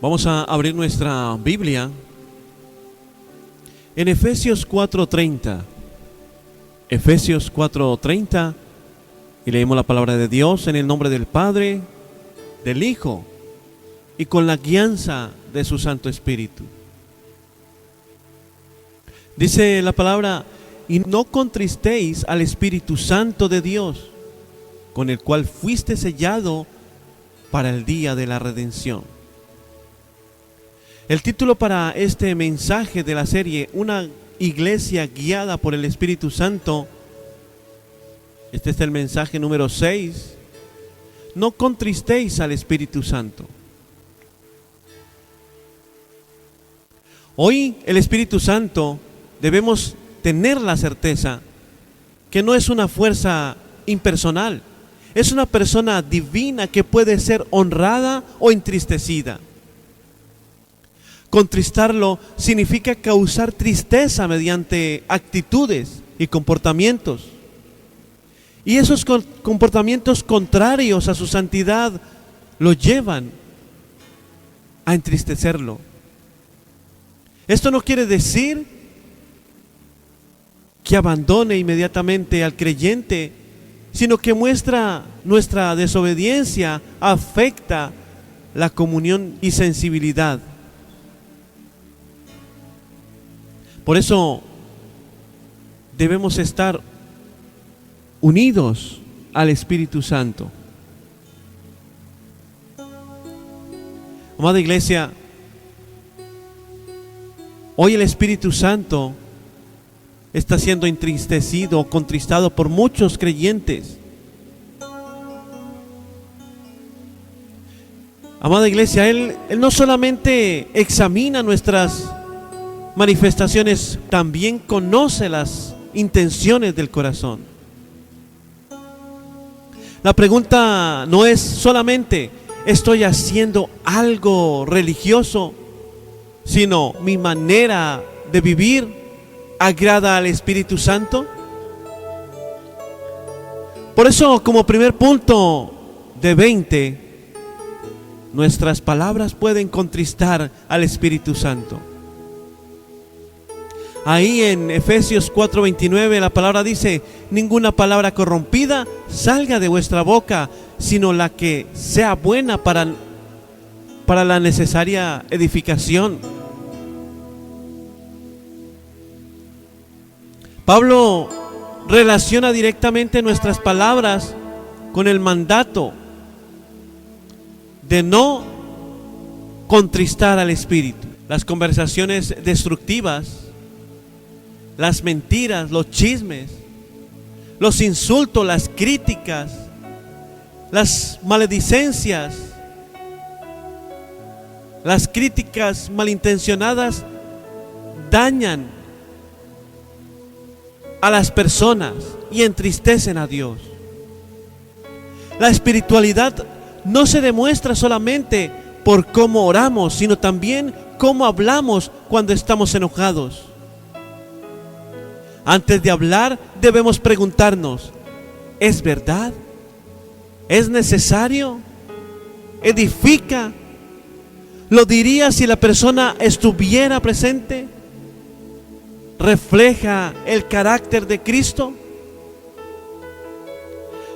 Vamos a abrir nuestra Biblia en Efesios 4:30. Efesios 4:30, y leemos la palabra de Dios en el nombre del Padre, del Hijo y con la guianza de su Santo Espíritu. Dice la palabra: y no contristéis al Espíritu Santo de Dios, con el cual fuiste sellado para el día de la redención. El título para este mensaje de la serie, Una iglesia guiada por el Espíritu Santo, este es el mensaje número 6. No contristéis al Espíritu Santo. Hoy el Espíritu Santo debemos tener la certeza que no es una fuerza impersonal, es una persona divina que puede ser honrada o entristecida. Contristarlo significa causar tristeza mediante actitudes y comportamientos. Y esos comportamientos contrarios a su santidad lo llevan a entristecerlo. Esto no quiere decir que abandone inmediatamente al creyente, sino que muestra nuestra desobediencia, afecta la comunión y sensibilidad. Por eso debemos estar unidos al Espíritu Santo. Amada iglesia, hoy el Espíritu Santo está siendo entristecido o contristado por muchos creyentes. Amada iglesia, Él no solamente examina nuestras manifestaciones, también conoce las intenciones del corazón. La pregunta no es solamente ¿estoy haciendo algo religioso?, sino ¿mi manera de vivir agrada al Espíritu Santo? Por eso, como primer punto de 20, nuestras palabras pueden contristar al Espíritu Santo. Ahí en Efesios 4:29 la palabra dice: ninguna palabra corrompida salga de vuestra boca, sino la que sea buena para la necesaria edificación. Pablo relaciona directamente nuestras palabras con el mandato de no contristar al Espíritu. Las conversaciones destructivas, las mentiras, los chismes, los insultos, las críticas, las maledicencias, las críticas malintencionadas dañan a las personas y entristecen a Dios. La espiritualidad no se demuestra solamente por cómo oramos, sino también cómo hablamos cuando estamos enojados. Antes de hablar, debemos preguntarnos: ¿es verdad? ¿Es necesario? ¿Edifica? ¿Lo diría si la persona estuviera presente? ¿Refleja el carácter de Cristo?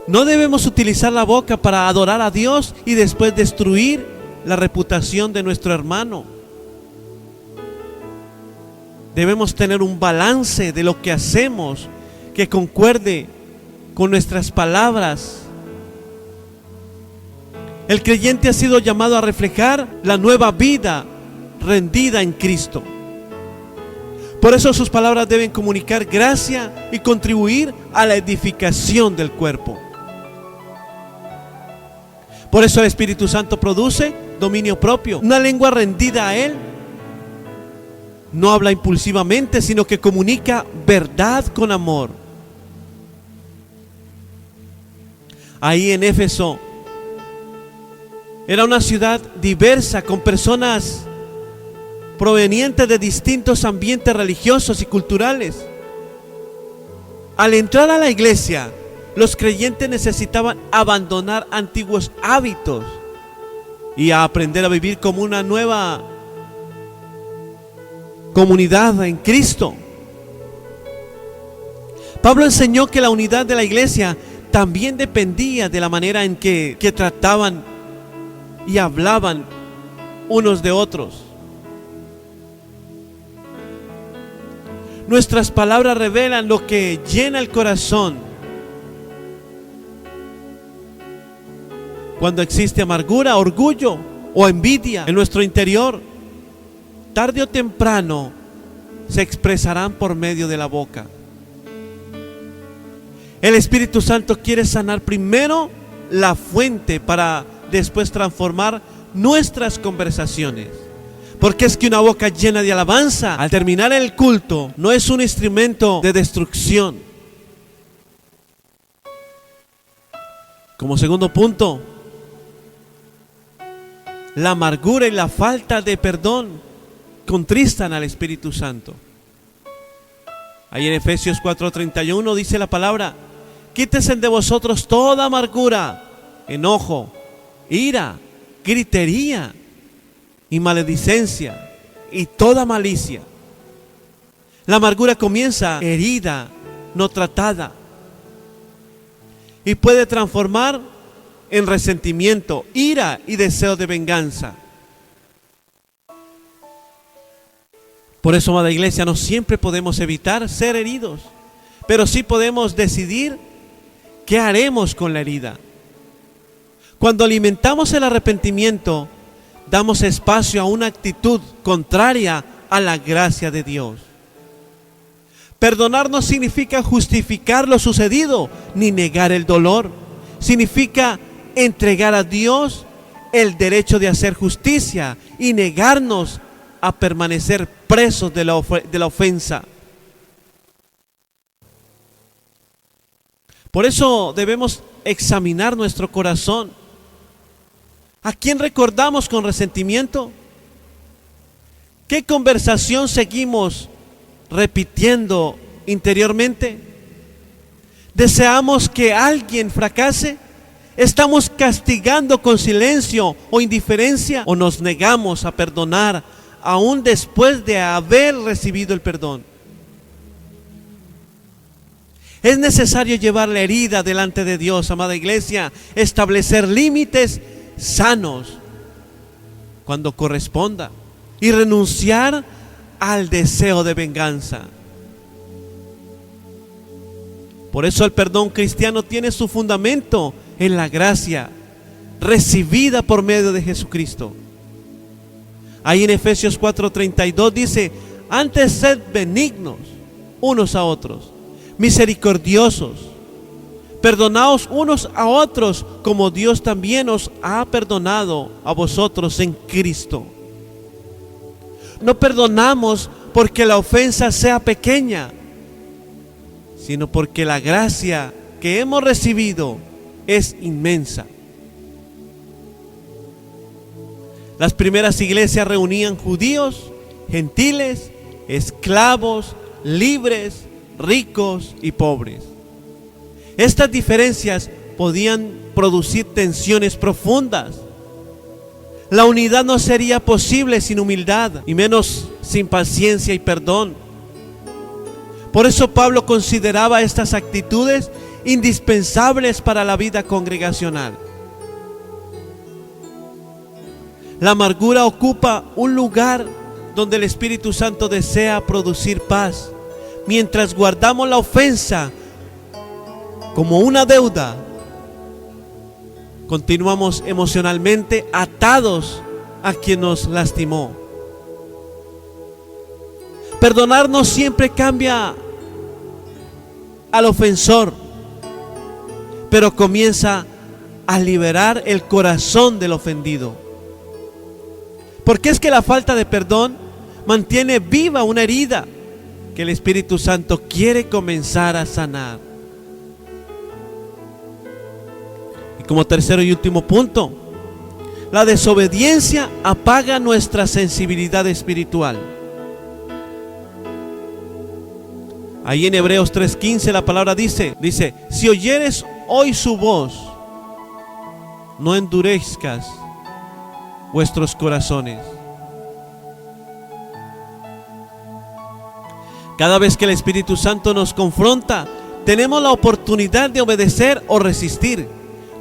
No debemos utilizar la boca para adorar a Dios y después destruir la reputación de nuestro hermano. Debemos tener un balance de lo que hacemos que concuerde con nuestras palabras. El creyente ha sido llamado a reflejar la nueva vida rendida en Cristo. Por eso sus palabras deben comunicar gracia y contribuir a la edificación del cuerpo. Por eso el Espíritu Santo produce dominio propio, una lengua rendida a Él. No habla impulsivamente, sino que comunica verdad con amor. Ahí en Éfeso era una ciudad diversa, con personas provenientes de distintos ambientes religiosos y culturales. Al entrar a la iglesia, los creyentes necesitaban abandonar antiguos hábitos y a aprender a vivir como una nueva comunidad en Cristo. Pablo enseñó que la unidad de la iglesia también dependía de la manera en que trataban y hablaban unos de otros. Nuestras palabras revelan lo que llena el corazón. Cuando existe amargura, orgullo o envidia en nuestro interior, tarde o temprano se expresarán por medio de la boca. El Espíritu Santo quiere sanar primero la fuente para después transformar nuestras conversaciones. Porque es que una boca llena de alabanza al terminar el culto no es un instrumento de destrucción. Como segundo punto, la amargura y la falta de perdón contristan al Espíritu Santo. Ahí en Efesios 4:31 dice la palabra: quítese de vosotros toda amargura, enojo, ira, gritería y maledicencia y toda malicia. La amargura comienza herida, no tratada, y puede transformar en resentimiento, ira y deseo de venganza. Por eso, amada iglesia, no siempre podemos evitar ser heridos, pero sí podemos decidir qué haremos con la herida. Cuando alimentamos el arrepentimiento, damos espacio a una actitud contraria a la gracia de Dios. Perdonar no significa justificar lo sucedido ni negar el dolor. Significa entregar a Dios el derecho de hacer justicia y negarnos a permanecer presos de la ofensa. Por eso debemos examinar nuestro corazón. ¿A quién recordamos con resentimiento? ¿Qué conversación seguimos repitiendo interiormente? ¿Deseamos que alguien fracase? ¿Estamos castigando con silencio o indiferencia? ¿O nos negamos a perdonar aún después de haber recibido el perdón? Es necesario llevar la herida delante de Dios, amada iglesia, establecer límites sanos cuando corresponda y renunciar al deseo de venganza. Por eso el perdón cristiano tiene su fundamento en la gracia recibida por medio de Jesucristo. Ahí en Efesios 4:32 dice: antes sed benignos unos a otros, misericordiosos, perdonaos unos a otros como Dios también os ha perdonado a vosotros en Cristo. No perdonamos porque la ofensa sea pequeña, sino porque la gracia que hemos recibido es inmensa. Las primeras iglesias reunían judíos, gentiles, esclavos, libres, ricos y pobres. Estas diferencias podían producir tensiones profundas. La unidad no sería posible sin humildad, y menos sin paciencia y perdón. Por eso Pablo consideraba estas actitudes indispensables para la vida congregacional. La amargura ocupa un lugar donde el Espíritu Santo desea producir paz. Mientras guardamos la ofensa como una deuda, continuamos emocionalmente atados a quien nos lastimó. Perdonar no siempre cambia al ofensor, pero comienza a liberar el corazón del ofendido. Porque es que la falta de perdón mantiene viva una herida que el Espíritu Santo quiere comenzar a sanar. Y como tercero y último punto, la desobediencia apaga nuestra sensibilidad espiritual. Ahí en Hebreos 3:15 la palabra dice: si oyeres hoy su voz, no endurezcas vuestros corazones. Cada vez que el Espíritu Santo nos confronta, tenemos la oportunidad de obedecer o resistir.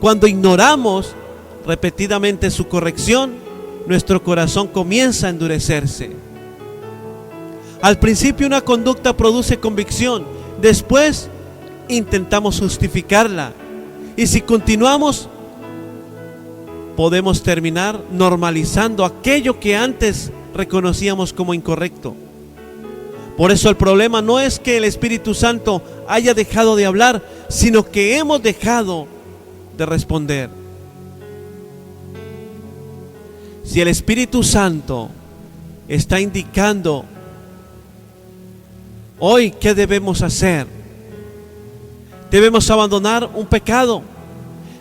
Cuando ignoramos repetidamente su corrección, nuestro corazón comienza a endurecerse. Al principio una conducta produce convicción, después intentamos justificarla, y si continuamos, podemos terminar normalizando aquello que antes reconocíamos como incorrecto. Por eso el problema no es que el Espíritu Santo haya dejado de hablar, sino que hemos dejado de responder. Si el Espíritu Santo está indicando hoy qué debemos hacer, debemos abandonar un pecado,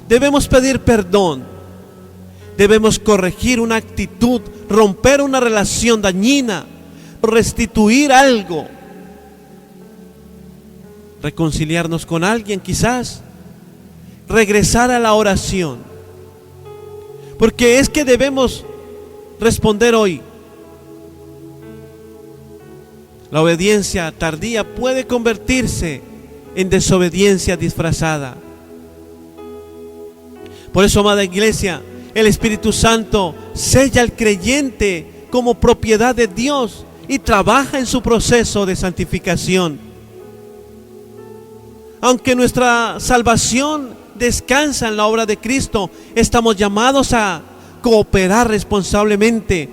debemos pedir perdón, debemos corregir una actitud, romper una relación dañina, restituir algo, reconciliarnos con alguien quizás, regresar a la oración. Porque es que debemos responder hoy. La obediencia tardía puede convertirse en desobediencia disfrazada. Por eso, amada iglesia, el Espíritu Santo sella al creyente como propiedad de Dios y trabaja en su proceso de santificación. Aunque nuestra salvación descansa en la obra de Cristo, estamos llamados a cooperar responsablemente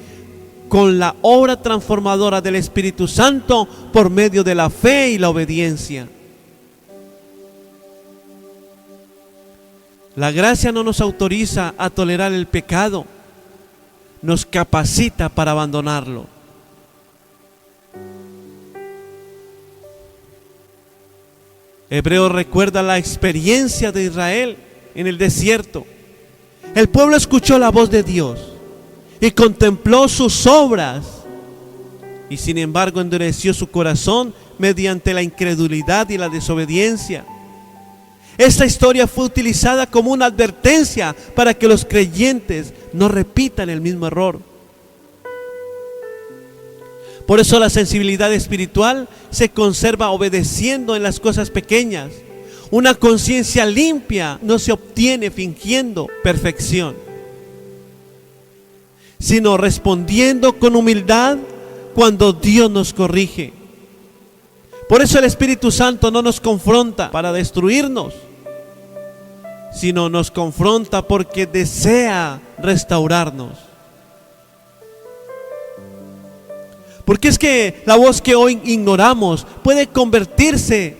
con la obra transformadora del Espíritu Santo por medio de la fe y la obediencia. La gracia no nos autoriza a tolerar el pecado, nos capacita para abandonarlo. Hebreos recuerda la experiencia de Israel en el desierto. El pueblo escuchó la voz de Dios y contempló sus obras, y sin embargo endureció su corazón mediante la incredulidad y la desobediencia. Esta historia fue utilizada como una advertencia para que los creyentes no repitan el mismo error. Por eso la sensibilidad espiritual se conserva obedeciendo en las cosas pequeñas. Una conciencia limpia no se obtiene fingiendo perfección, sino respondiendo con humildad cuando Dios nos corrige. Por eso el Espíritu Santo no nos confronta para destruirnos, sino nos confronta porque desea restaurarnos. Porque es que la voz que hoy ignoramos puede convertirse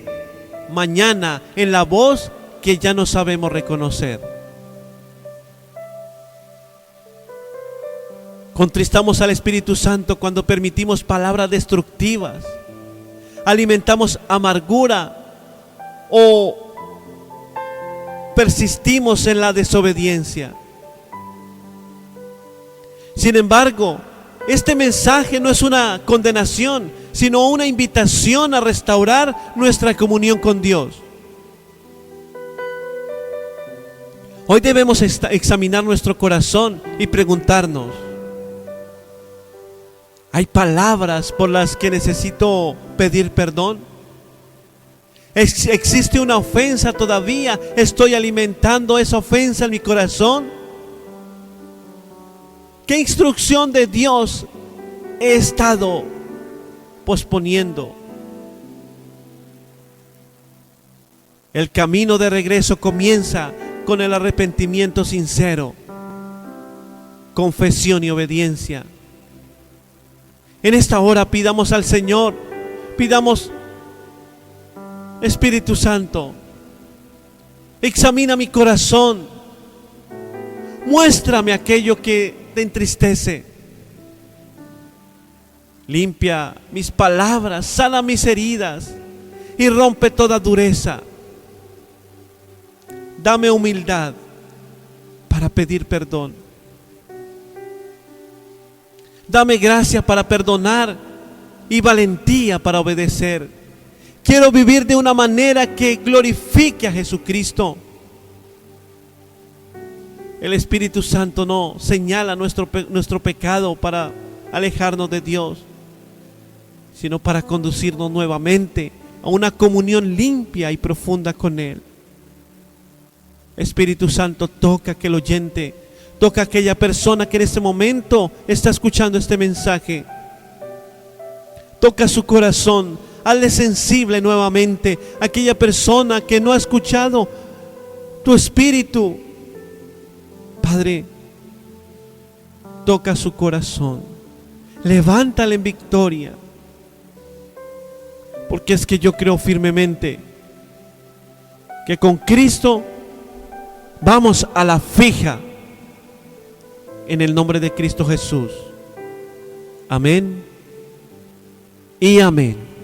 mañana en la voz que ya no sabemos reconocer. Contristamos al Espíritu Santo cuando permitimos palabras destructivas, alimentamos amargura o persistimos en la desobediencia. Sin embargo, este mensaje no es una condenación, sino una invitación a restaurar nuestra comunión con Dios. Hoy debemos examinar nuestro corazón y preguntarnos: ¿hay palabras por las que necesito pedir perdón? ¿Existe una ofensa todavía? ¿Estoy alimentando esa ofensa en mi corazón? ¿Qué instrucción de Dios he estado posponiendo? El camino de regreso comienza con el arrepentimiento sincero, confesión y obediencia. En esta hora pidamos al Señor, pidamos: Espíritu Santo, examina mi corazón, muéstrame aquello que te entristece, limpia mis palabras, sana mis heridas y rompe toda dureza. Dame humildad para pedir perdón. Dame gracia para perdonar y valentía para obedecer. Quiero vivir de una manera que glorifique a Jesucristo. El Espíritu Santo no señala nuestro pecado para alejarnos de Dios, sino para conducirnos nuevamente a una comunión limpia y profunda con Él. Espíritu Santo, toca a aquel oyente, toca a aquella persona que en este momento está escuchando este mensaje. Toca su corazón, hazle sensible nuevamente a aquella persona que no ha escuchado tu Espíritu. Padre, toca su corazón, levántale en victoria, porque es que yo creo firmemente que con Cristo vamos a la fija, en el nombre de Cristo Jesús. Amén y amén.